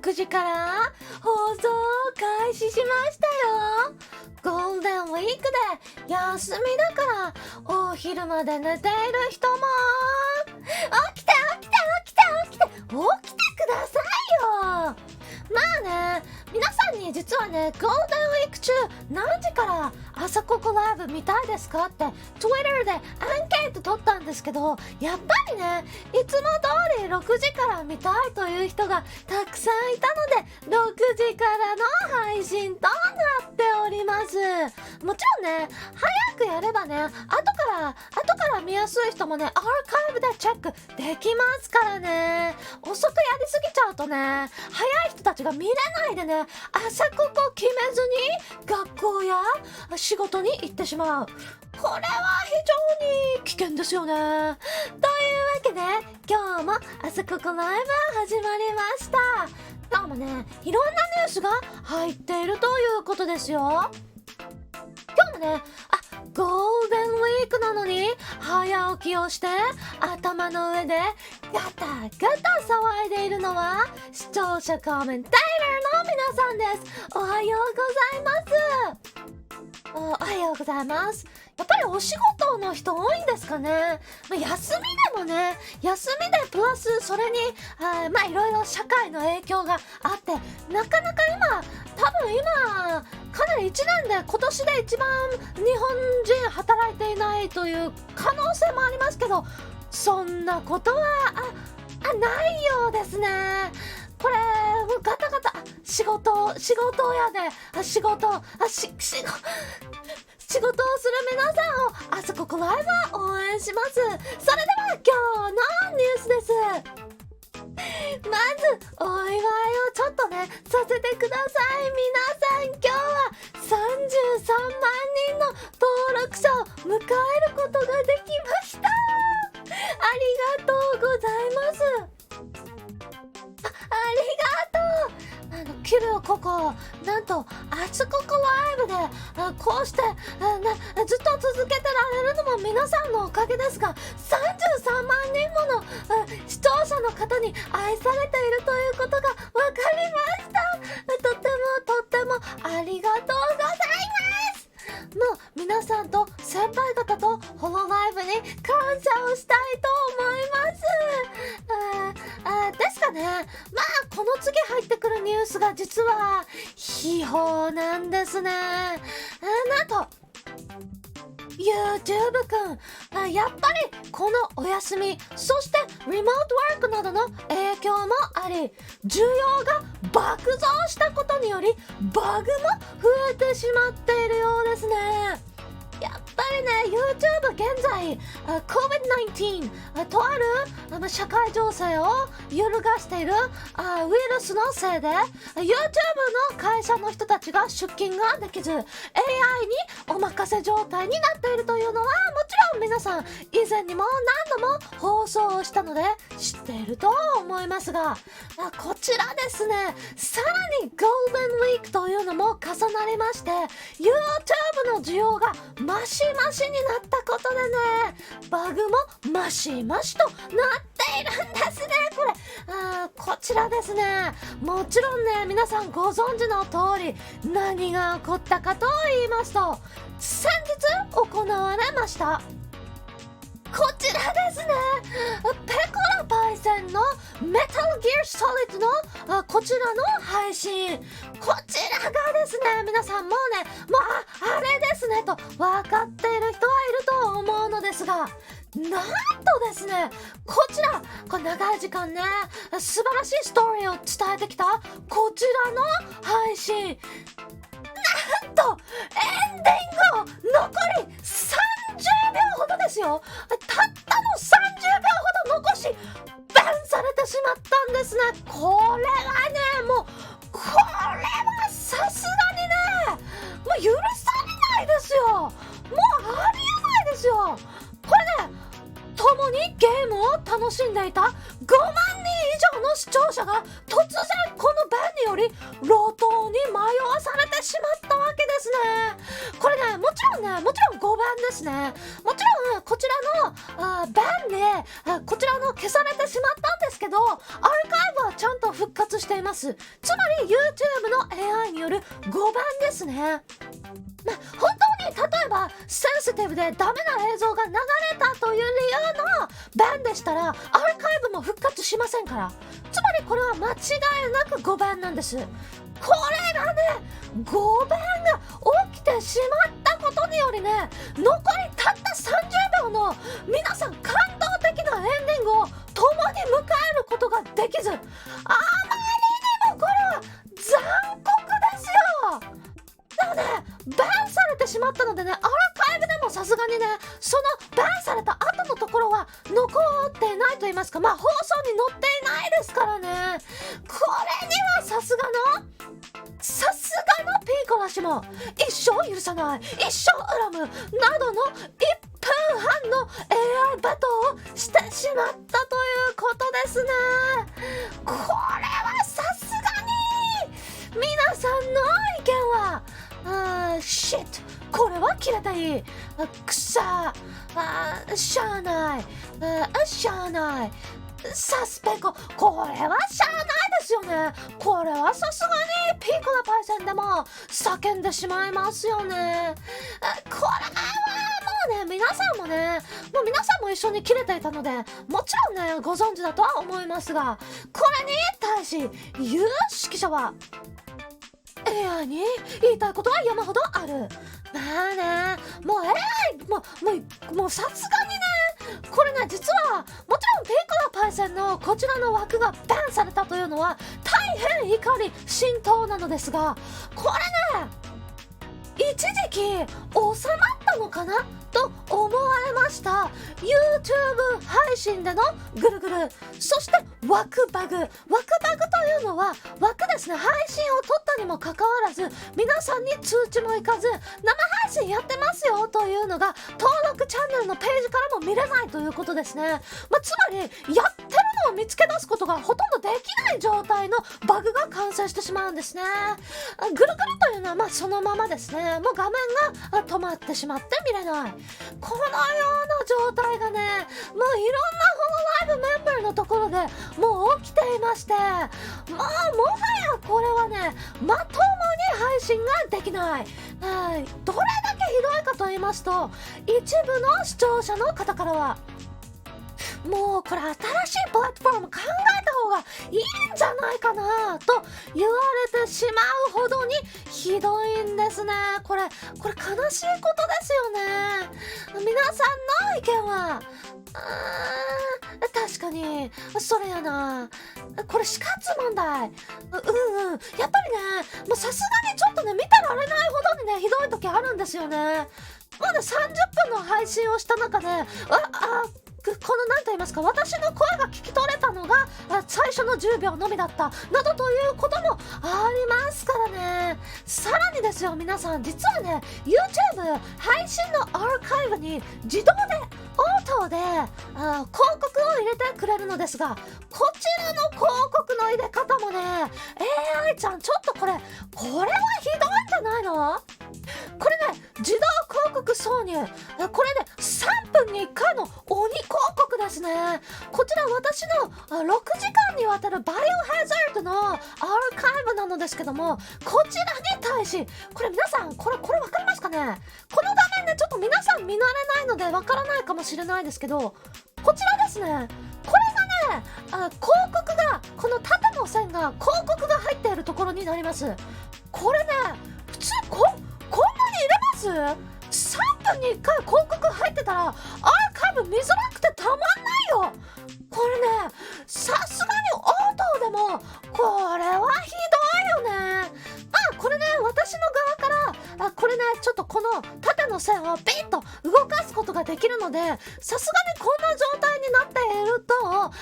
6時から放送開始しましたよ。ゴールデンウィークで休みだからお昼まで寝ている人も起きて起きて起きて起きて起きてくださいよ。まあね、皆さんに実はね、ゴールデンウィーク中何時から朝ココライブ見たいですかって Twitter でアンケート取ったんですけど、やっぱりね、いつも通り6時から見たいという人がたくさんいたので、6時からの配信となっております。もちろんね、早くやればね、後から見やすい人もね、アーカイブでチェックできますからね。遅くやりすぎちゃうとね、早い人たちが見れないでね、朝ここ決めずに学校や仕事に行ってしまう。これは非常に危険ですよね。というわけで、今日も朝ここライブ始まりました。今日もね、いろんなニュースが入っているということですよ。今日もね、ゴールデンウィークなのに早起きをして頭の上でガタガタ騒いでいるのは視聴者コメンテーターの皆さんです。おはようございます。おはようございます。やっぱりお仕事の人多いんですかね。休みでもね、休みでプラスそれにいろいろ社会の影響があって、なかなか多分今かなり1年で今年で一番日本人働いていないという可能性もありますけど、そんなことはないようですね。これガタガタ仕事やで仕事をする皆さんを朝ここライブは応援します。それでは今日のニュースです。まずお祝いをちょっとねさせてください。皆さん、今日は33万人の登録者を迎えることができました。ありがとうございます。キルココ、なんと朝ココライブでこうしてずっと続けてられるのも皆さんのおかげですが、33万人もの視聴者の方に愛されているということが分かりました。とってもありがとうございます。もう皆さんと先輩方とホロライブに感謝をしたいと思います。ですかね。この次入ってくるニュースが実は秘宝なんですね。なんと YouTube くん、やっぱりこのお休み、そしてリモートワークなどの影響もあり、需要が爆増したことによりバグも増えてしまっているようですね。やっぱりね、YouTube 現在 COVID-19 とある社会情勢を揺るがしているウイルスのせいで YouTube の会社の人たちが出勤ができず AI にお任せ状態になっているというのはもちろん皆さん以前にも何度も放送をしたので知っていると思いますが、こちらですね、さらにゴールデンウィークというのも重なりまして YouTube の需要がマシマシになったことでね、バグもマシマシとなっているんですね。こちらですね、もちろんね、皆さんご存知の通り何が起こったかと言いますと、先日行われましたこちらですね、ペコラパイセンのメタルギアソリッドのこちらの配信、こちらがですね、皆さんもうね、あれですねと分かっている人はいると思うのですが、なんとですね、こちら長い時間ね素晴らしいストーリーを伝えてきたこちらの配信、なんとエンディング残り30秒ほどですよ。たったの30秒ほど残しバンされてしまったんですね。これはね、これはさすがにね、許されないですよ。もうありえないですよ。これね、共にゲームを楽しんでいた5万人以上の視聴者が突然このバンにより路頭に迷わされてしまったわけですね。これね、もちろん5番ですね。もちろんこちらのバンでこちらの消されてしまったんですけど、アーカイブはちゃんと復活しています。つまり YouTube の AI による5番ですね。本当に例えばセンシティブでダメな映像が流れたという理由のバンでしたら、アーカイブも復活しませんから。つまりこれは間違いなく5番なんです。これがね、5番が起きてしまったことによりね、残りたった30秒の皆さん感動的なエンディングを共に迎えることができず、あまりにもこれは残酷ですよ。でもね、バンされてしまったのでね、アーカイブでもさすがにね、そのバンされた後のところは残っていないと言いますか、放送に載っていないですからね。これにはさすがのピーコラ氏も一生許さない、一生恨むなどの1分半の AI バトルをしてしまったということですね。これはさすがに皆さんの意見はシット、これは切れていい、くさしゃあない、しゃあない、サスペコ、これはしゃあないですよね。これはさすがにピーコラパイセンでも叫んでしまいますよね。これはもうね、皆さんも一緒に切れていたので、もちろんね、ご存知だとは思いますが、これに対し有識者はAI に言いたいことは山ほどある。もう AI もうさすがにね、これね、実はもちろんピーコラパイセンのこちらの枠がバンされたというのは大変怒り心頭なのですが、これね、一時期収まったのかなと思われました YouTube 配信でのぐるぐる、そして枠バグというのは枠ですね。配信を撮ったにもかかわらず皆さんに通知もいかず、生配信やってますよというのが登録チャンネルのページからも見れないということですね。つまりやってるのを見つけ出すことがほとんどできない状態のバグが完成してしまうんですね。ぐるぐるというのはそのままですね。もう画面が止まってしまって見れない、このような状態がね、もういろんなホロライブメンバーのところでもう起きていまして、もはやこれはね、まともに配信ができない。どれだけひどいかと言いますと、一部の視聴者の方からはもうこれ新しいプラットフォーム考えた方がいいんじゃないかなと言われてしまうほどにひどいんですね。これ悲しいことですよね。皆さんの意見は確かにそれやな、これ死活問題、やっぱりね、もうさすがにちょっとね、見てられないほどにね、ひどい時あるんですよね。まだ30分の配信をした中でこの何と言いますか、私の声が聞き取れたのが最初の10秒のみだったなどということもありますからね。さらにですよ、皆さん、実はね、 YouTube 配信のアーカイブに自動でオートで広告を入れてくれるのですが、こちらの広告の入れ方もね、 AI ちゃんちょっとこれはひどいんじゃないの？これね、自動広告挿入、これね、3分に1回の鬼広告ですね。こちら私の6時間にわたるバイオハザードのアーカイブなのですけども、こちらに対し、これ皆さんこれわかりますかね？この画面ね、ちょっと皆さん見慣れないのでわからないかもしれないですけど、こちらですね、これがね、広告が、この縦の線が広告が入っているところになります。これね、普通こんなに入れます？ 3 分に1回広告入ってたらアーカイブ見づらくてたまんないよ。これね、さすがにオートでもこれはひどいよね。これね、私の側からこれね、ちょっとこの縦の線をピッと動かすことができるので、さすがにこんな状態になっていると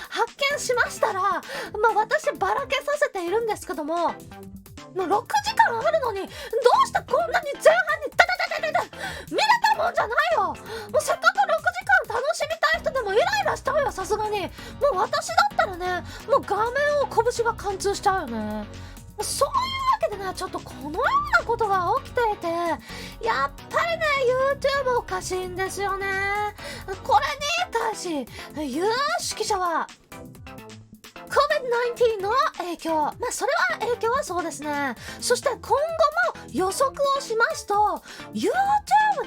発見しましたら、私ばらけさせているんですけども、もう6時間あるのにどうしてこんなに前半にダダダダダ見れたもんじゃないよ。もうせっかく6時間楽しみたい人でもイライラしちゃうよ、さすがに。もう私だったらね、もう画面を拳が貫通しちゃうよね。そういうわけでね、ねちょっとこのようなことが起きていて、やっぱりね YouTube おかしいんですよね。これに対し有識者はCOVID-19 の影響、それは影響はそうですね。そして今後も予測をしますと YouTube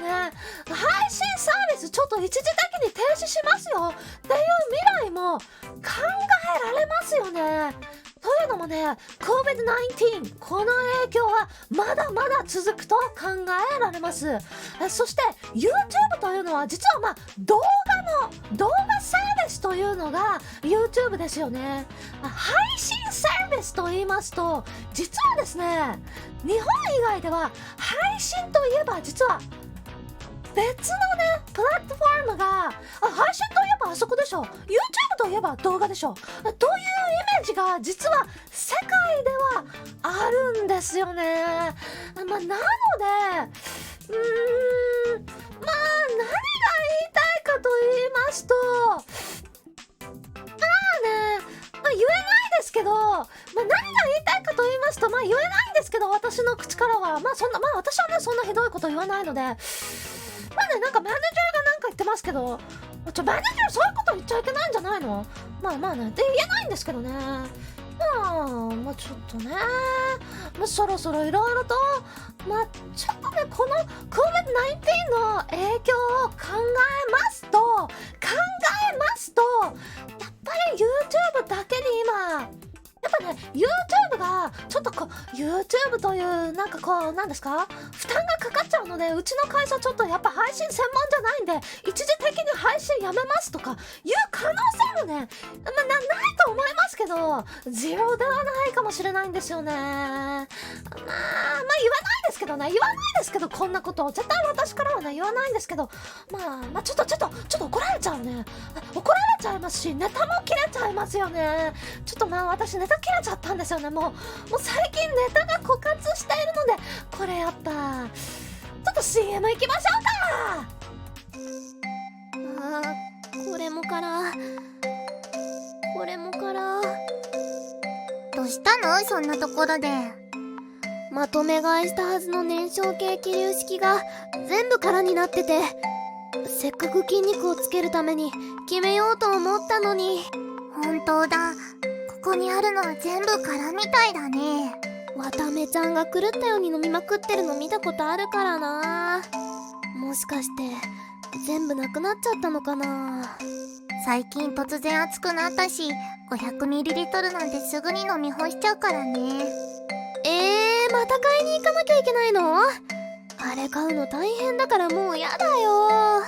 ね配信サービスちょっと一時的に停止しますよっていう未来も考えられますよね。というのもね COVID-19 この影響はまだまだ続くと考えられます。そして YouTube というのは実は動画サービスというのが YouTube ですよね。配信サービスと言いますと実はですね日本以外では配信といえば実は別のねプラットフォームが配信といえばあそこでしょ YouTube といえば動画でしょというイメージが実は世界ではあるんですよね。なので何が言いたいかと言いますと言えないですけど、何が言いたいかと言いますと言えないんですけど私の口からは私はねそんなひどいこと言わないのでなんかマネージャーがなんか言ってますけどマネージャーそういうこと言っちゃいけないんじゃないのねって言えないんですけどねちょっとねそろそろいろいろとちょっとねこの COVID-19 の影響を考えますとやっぱり YouTube だけに今やっぱね YouTube がちょっとYouTube という何ですか負担がかかっちゃうのでうちの会社ちょっとやっぱ配信専門じゃないんで一時的に配信やめますとかいう可能性もねないと思いますけどゼロではないかもしれないんですよね。言わないですけどこんなこと絶対私からはね言わないんですけどちょっと怒られちゃうね。怒られちゃいますしネタも切れちゃいますよね。ちょっと私ネタ切れちゃったんですよね。もう最近ネタが枯渇しているのでこれやっぱちょっと CM 行きましょうか。これもからどうしたのそんなところで。まとめ買いしたはずの燃焼系気流式が全部空になっててせっかく筋肉をつけるために決めようと思ったのに。本当だ、ここにあるのは全部空みたいだね。わためちゃんが狂ったように飲みまくってるの見たことあるからな。もしかして全部なくなっちゃったのかな。最近突然暑くなったし 500ml なんてすぐに飲み干しちゃうからね。また買いに行かなきゃいけないの？あれ買うの大変だからもうやだよ。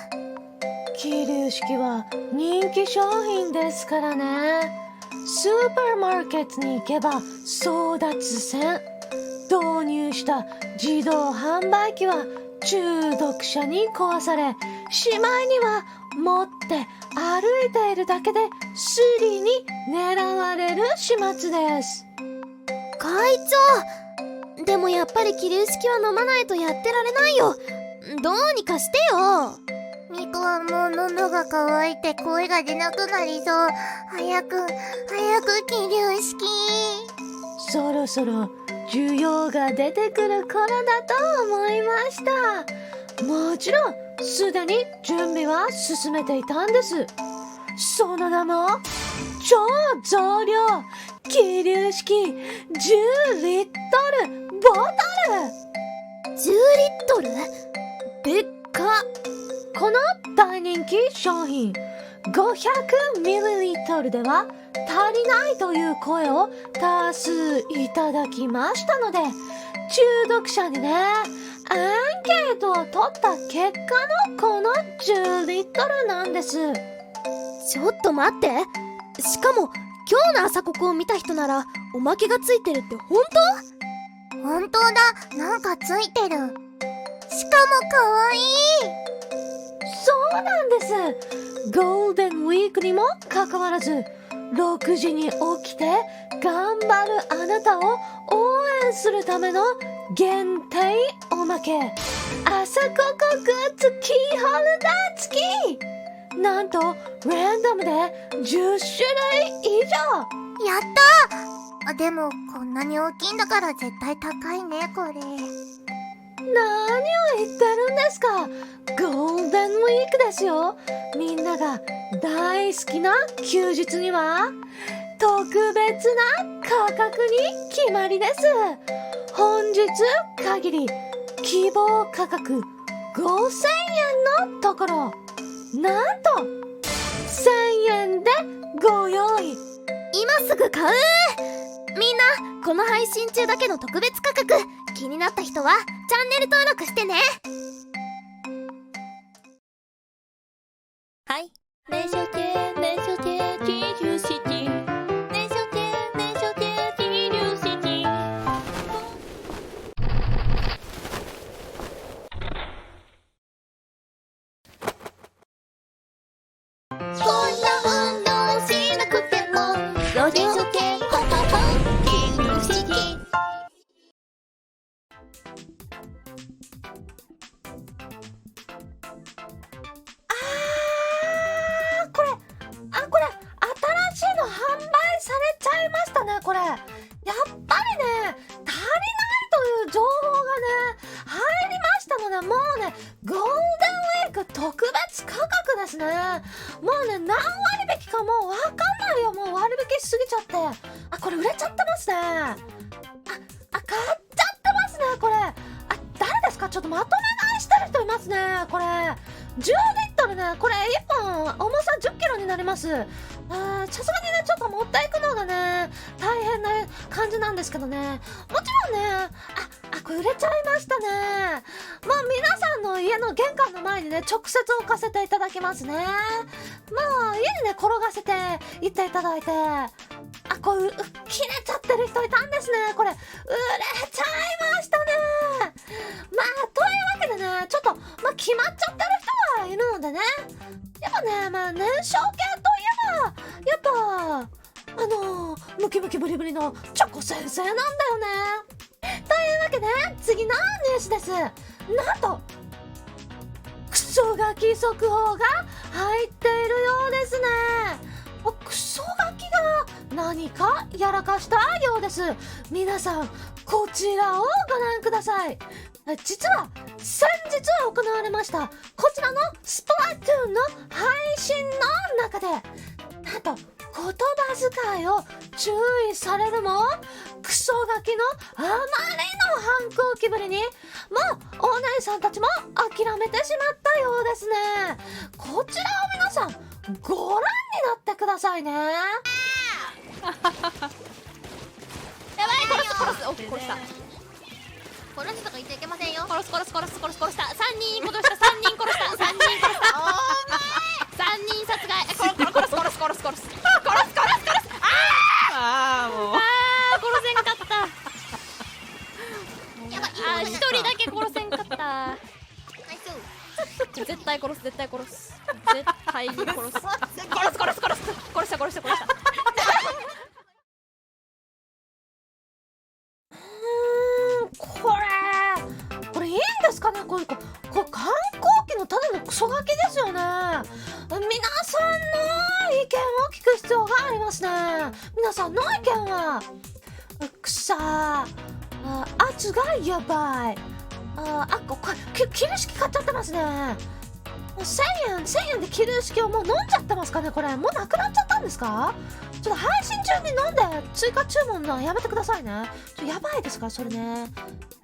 気流式は人気商品ですからね。スーパーマーケットに行けば争奪戦。導入した自動販売機は中毒者に壊され、しまいには持って歩いているだけでスリに狙われる始末です。会長、でもやっぱり気流式は飲まないとやってられないよ。どうにかしてよ。ミコはもう喉が渇いて声が出なくなりそう。早く気流式。そろそろ需要が出てくる頃だと思いました。もちろんすでに準備は進めていたんです。その名も超増量気流式10リットルボトル。10リットル？でっか。この大人気商品 500ml では足りないという声を多数いただきましたので、中毒者にねアンケートを取った結果のこの10リットルなんです。ちょっと待って、しかも今日の朝コクを見た人ならおまけがついてるって本当？本当だ、なんかついてる。しかもかわいい。そうなんです。ゴールデンウィークにもかかわらず6時に起きて頑張るあなたを応援するための限定おまけ、朝ココグッズキーホルダー付き。なんとランダムで10種類以上。やったー、でもこんなに大きいんだから絶対高いねこれ。何を言ってるんですか。ゴールデンウィークですよ。みんなが大好きな休日には特別な価格に決まりです。本日限り希望価格5000円のところ、なんと1000円でご用意。今すぐ買う。みんなこの配信中だけの特別価格、気になった人はチャンネル登録してね。はい。燃焼系気流式。燃焼系気流式。こんな運動しなくても燃焼系ポンポンポン気流式。これ新しいの販売されちゃいましたね。これやっぱりね足りないという情報がね入りましたので、もうねゴールデンウィーク特別価格ですね。もうね何割引きかもうわかんないよ。もう割引しすぎちゃって、これ売れちゃってますね。買っちゃってますねこれ。誰ですか。ちょっとまとめ買いしてる人いますね。これ10リットルね、これ1本重さ10キロになります。さすがにねちょっと持っていくのがね大変な感じなんですけどね、もちろんねこれ売れちゃいましたね。もう皆さんの家の玄関の前にね直接置かせていただきますね。もう家にね転がせていっていただいて、これ切れちゃってる人いたんですね。これ売れちゃいましたね。というわけでねちょっと決まっちゃってる人がいるのでね、やっぱね燃焼系といえばやっぱムキムキブリブリのチョコ先生なんだよね。というわけで次のニュースです。なんとクソガキ速報が入っているようですね。クソガキが何かやらかしたようです。皆さんこちらをご覧ください。実は先日行われましたこちらのスプラトゥーンの配信の中で、なんと言葉遣いを注意されるもクソガキのあまりの反抗気ぶりにもうお姉さんたちも諦めてしまったようですね。こちらを皆さんご覧になってくださいね。やばい、殺す。お、殺した。殺すとか言っちゃいけませんよ。殺した。3人殺した。3人殺害。殺す。もう。殺せんかった。やばい。1人だけ殺せんかった。ナイス。絶対殺す。絶対に殺す。殺した。これいいんですかね。これ観光機のただのクソガキですよね。皆さんの意見を聞く必要がありますね。皆さんの意見は圧がやばい。これキル式買っちゃってますね。もう1000円でキル式をもう飲んじゃってますかね。これもうなくなっちゃったんですか。ちょっと配信中に飲んで追加注文のやめてくださいね。やばいですからそれね。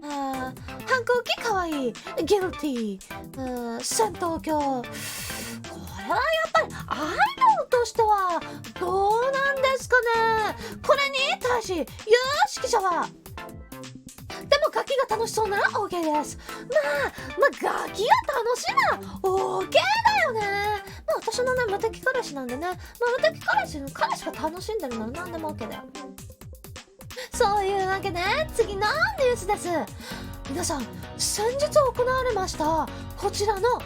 反抗期かわいいギルティ戦闘狂、これはやっぱりアイドルとしてはどうなんですかね。これに対し有識者はでもガキが楽しそうなら OK です。ガキが楽しいなら OK だよね。私のね無敵彼氏なんでね、無敵彼氏が楽しんでるなら何でも OK だよ。そういうわけで次のニュースです。皆さん先日行われましたこちらの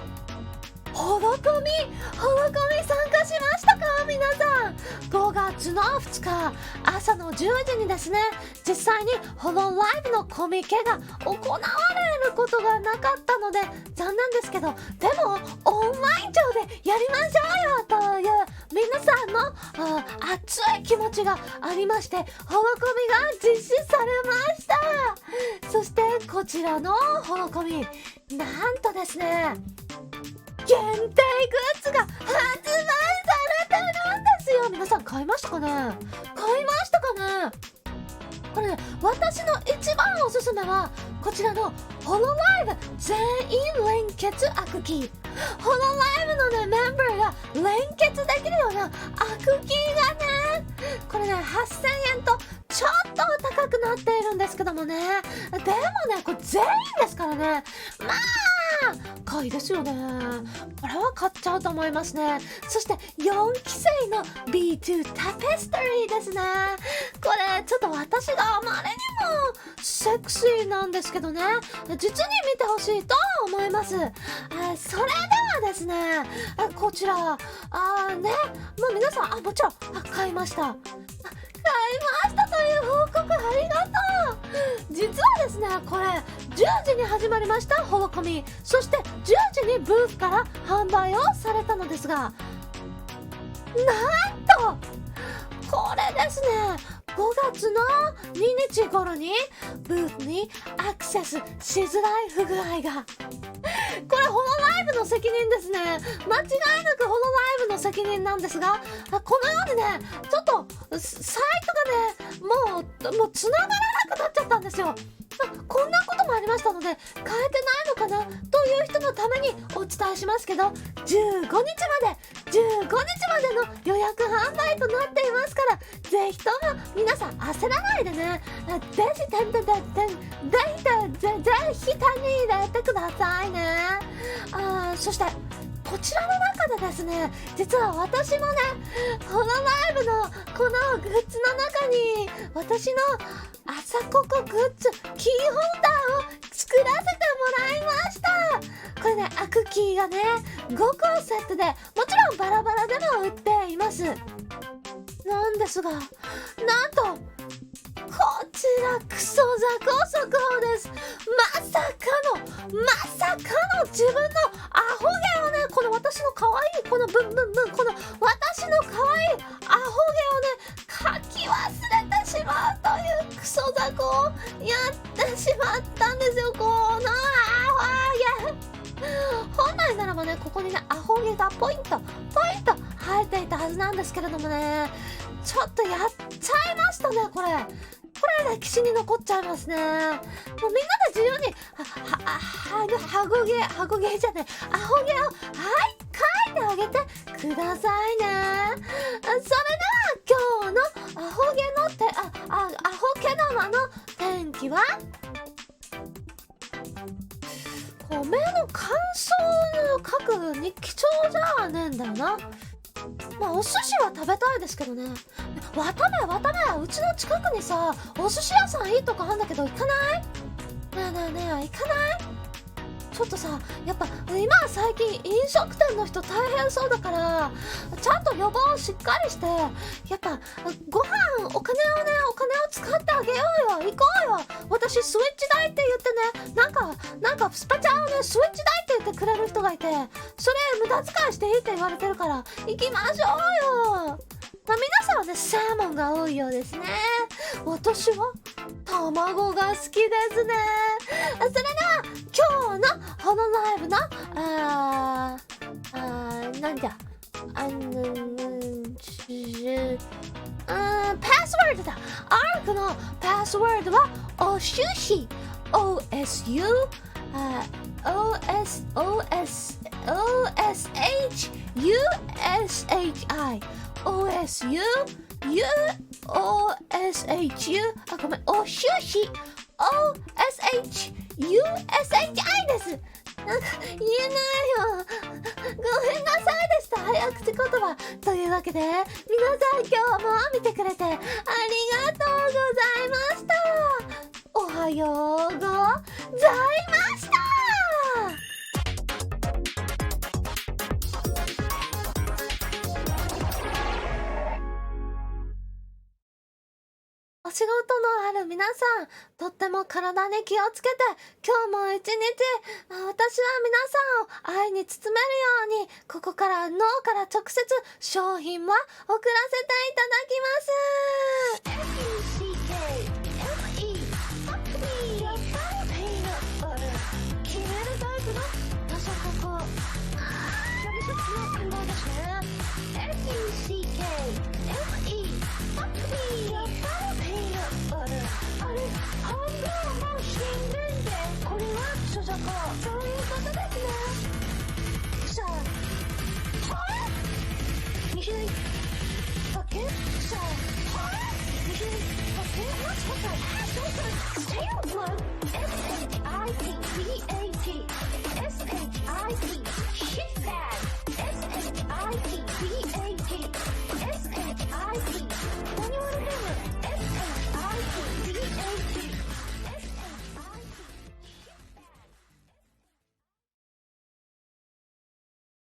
ほどこみ参加しましたか。皆さん5月の2日朝の10時にですね実際にホロライブのコミケが行われるこことがなかったので残念ですけど、でもオンライン上でやりましょうよという皆さんの熱い気持ちがありまして、ホロコミが実施されました。そしてこちらのホロコミ、なんとですね、限定グッズが発売されてるんですよ。皆さん買いましたかね？買いましたかね？これね、私の一番おすすめはこちらのホロライブ全員連結アクキー。ホロライブのね、メンバーが連結できるようなアクキーがね、これね、8000円とちょっと高くなっているんですけどもね、でもね、これ全員ですからね、まあ買いですよね。これは買っちゃうと思いますね。そして4期生の B2 タペストリーですね。これちょっと私があまりにもセクシーなんですけどね、実に見てほしいと思います。それではですね、こちらね、もう皆さんもちろん買いました。買いましたという報告ありがとう。実はですね、これ10時に始まりましたホロコミ、そして10時にブースから販売をされたのですが、なんとこれですね、5月の2日頃にブースにアクセスしづらい不具合がこれホロライブの責任ですね。間違いなくホロライブの責任なんですが、このようにね、ちょっとサイトがね、もう繋がらなくなっちゃったんですよ。こんなこともありましたので、変えてないのかなという人のためにお伝えしますけど、15日までの予約販売となっていますから、ぜひとも皆さん焦らないでね、ぜひ手に入れてくださいね。そしてこちらの中でですね、実は私もね、ホロライブのこのグッズの中に私の朝ココグッズキーホルダーを作らせてもらいました。これね、アクキーがね5個セットで、もちろんバラバラでも売っています。なんですが、なんとこちらクソザコ速報です。まさかの自分のアホ毛をね、この私の可愛いこのブンブンブン、この私の可愛いアホ毛をね書き忘れてしまうというクソザコをやってしまったんですよ。このアホ毛、本来ならばね、ここにねアホ毛がポイント生えていたはずなんですけれどもね、ちょっとやっちゃいましたね。これ歴史に残っちゃいますね。もうみんなで自由にアホ毛じゃねえ、アホ毛を書いてあげてくださいね。それでは今日のアホ毛玉の天気は、目の乾燥を書く日記帳じゃねえんだよな。お寿司は食べたいですけどね。わため、うちの近くにさ、お寿司屋さんいいとこあんだけど行かない？ねえ、行かない？ちょっとさ、やっぱ今最近飲食店の人大変そうだから、ちゃんと予防しっかりして、やっぱご飯お金を使ってあげようよ。行こうよ。私スイッチ代って言ってね、なんかスパチャをね、スイッチ代って言ってくれる人がいて、それ無駄遣いしていいって言われてるから行きましょうよ。皆さんはね、サーモンが多いようですね。私は卵が好きですね。それでは今日のホロライブのなんじゃパスワードだ。アークのパスワードはおしゅし、OSU OSHUSHI OSU UOSHU ごめん、おしゅし OSHUSHI です。なんか言えないよ。ごめんなさいでした。早口言葉。というわけで、皆さん今日も見てくれてありがとうございました。おはようございました。お仕事のある皆さん、とっても体に気をつけて、今日も一日、私は皆さんを愛に包めるように、ここから脳から直接商品は送らせていただきます。決めるタイプのパソコン。距離説の運動ですね。FUCKFE やっぱりピーナッツバター。あれ、半分はもう死んでんで。これは続こう。